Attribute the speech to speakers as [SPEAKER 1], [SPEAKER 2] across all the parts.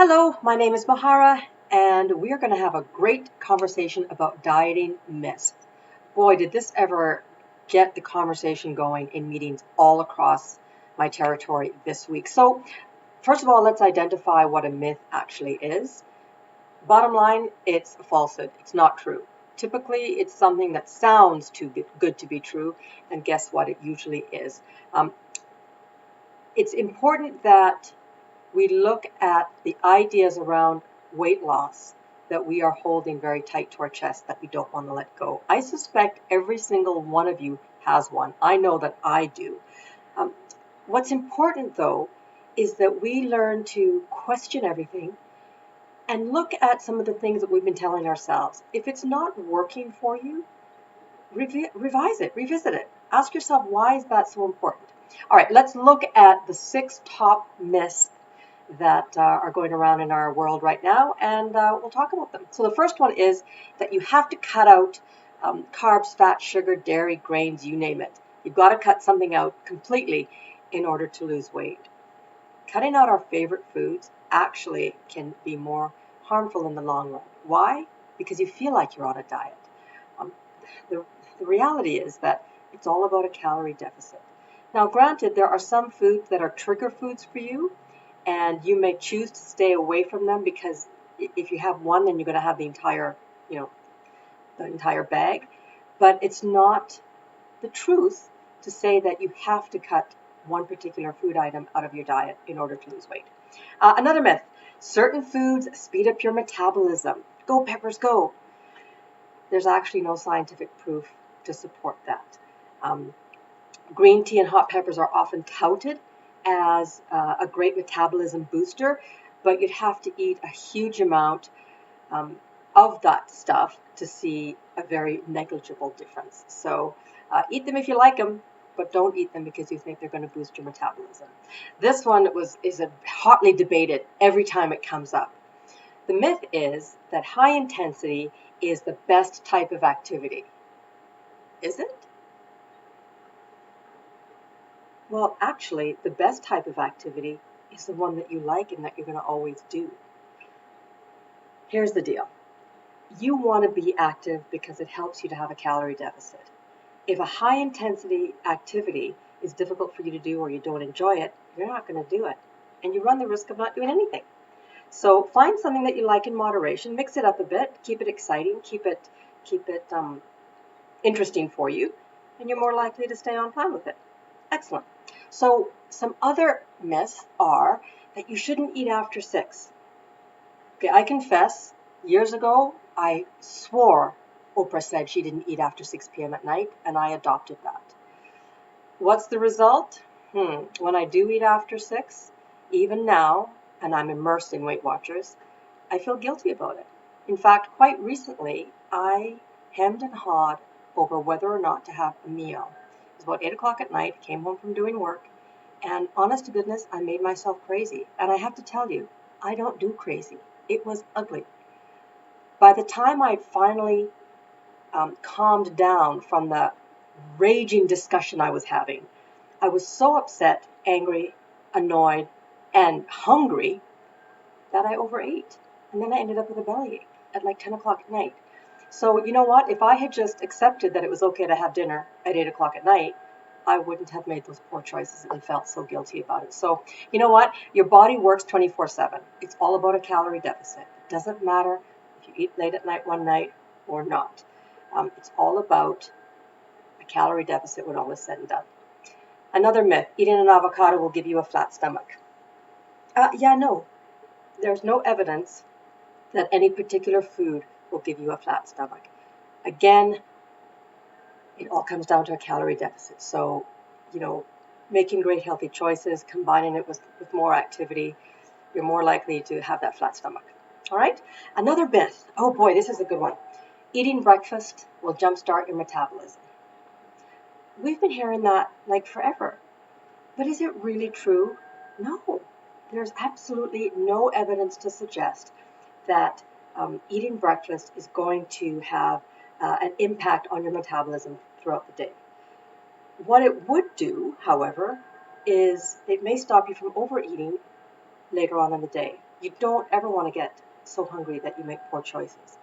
[SPEAKER 1] Hello, my name is Mahara, and we are going to have a great conversation about dieting myths. Boy, did this ever get the conversation going in meetings all across my territory this week. So, first of all, let's identify what a myth actually is. Bottom line, it's a falsehood. It's not true. Typically, it's something that sounds too good to be true, and guess what? It usually is. Um, it's important that we look at the ideas around weight loss that we are holding very tight to our chest that we don't want to let go. I suspect every single one of you has one. I know that I do. Um, what's important, though, is that we learn to question everything and look at some of the things that we've been telling ourselves. If it's not working for you, revise it, revisit it. Ask yourself, why is that so important? All right, let's look at the 6 top myths that are going around in our world right now, and we'll talk about them. So the first one is that you have to cut out carbs, fat, sugar, dairy, grains, you name it. You've got to cut something out completely in order to lose weight. Cutting out our favorite foods actually can be more harmful in the long run. Why? Because you feel like you're on a diet. Um, the, the reality is that it's all about a calorie deficit. Now, granted, there are some foods that are trigger foods for you, and you may choose to stay away from them because if you have one, then you're going to have the entire bag. But it's not the truth to say that you have to cut one particular food item out of your diet in order to lose weight. Another myth: certain foods speed up your metabolism. Go peppers, go. There's actually no scientific proof to support that. Um, Green tea and hot peppers are often touted as a great metabolism booster, but you'd have to eat a huge amount um, of that stuff to see a very negligible difference. So eat them if you like them, but don't eat them because you think they're going to boost your metabolism. This one is a hotly debated every time it comes up. The myth is that high intensity is the best type of activity. Is it? Well, actually, the best type of activity is the one that you like and that you're going to always do. Here's the deal. You want to be active because it helps you to have a calorie deficit. If a high intensity activity is difficult for you to do or you don't enjoy it, you're not going to do it. And you run the risk of not doing anything. So find something that you like in moderation, mix it up a bit, keep it exciting, keep it interesting for you, and you're more likely to stay on plan with it. Excellent. So some other myths are that you shouldn't eat after 6. Okay, I confess, years ago, I swore Oprah said she didn't eat after 6 p.m. at night, and I adopted that. What's the result? When I do eat after 6, even now, and I'm immersed in Weight Watchers, I feel guilty about it. In fact, quite recently, I hemmed and hawed over whether or not to have a meal. It was about 8 o'clock at night, came home from doing work, and honest to goodness, I made myself crazy. And I have to tell you, I don't do crazy. It was ugly. By the time I finally calmed down from the raging discussion I was having, I was so upset, angry, annoyed, and hungry that I overate. And then I ended up with a bellyache at like 10 o'clock at night. So you know what? If I had just accepted that it was okay to have dinner at 8 o'clock at night, I wouldn't have made those poor choices and felt so guilty about it. So you know what? Your body works 24/7. It's all about a calorie deficit. It doesn't matter if you eat late at night one night or not. It's all about a calorie deficit when all is said and done. Another myth: eating an avocado will give you a flat stomach. No. There's no evidence that any particular food will give you a flat stomach. Again, it all comes down to a calorie deficit. So, you know, making great healthy choices, combining it with more activity, you're more likely to have that flat stomach. All right? Another myth. Oh boy, this is a good one. Eating breakfast will jumpstart your metabolism. We've been hearing that like forever. But is it really true? No. There's absolutely no evidence to suggest that eating breakfast is going to have an impact on your metabolism throughout the day. What it would do, however, is it may stop you from overeating later on in the day. You don't ever want to get so hungry that you make poor choices.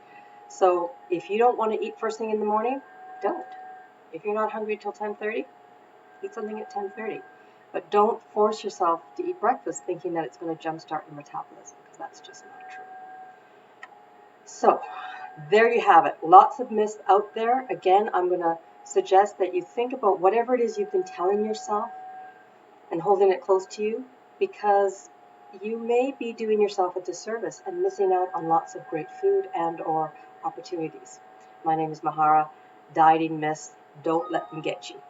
[SPEAKER 1] So if you don't want to eat first thing in the morning, don't. If you're not hungry till 10:30, eat something at 10:30. But don't force yourself to eat breakfast thinking that it's going to jumpstart your metabolism, because that's just not true. So there you have it. Lots of myths out there. Again, I'm going to suggest that you think about whatever it is you've been telling yourself and holding it close to you, because you may be doing yourself a disservice and missing out on lots of great food and or opportunities. My name is Mahara. Dieting myths, don't let them get you.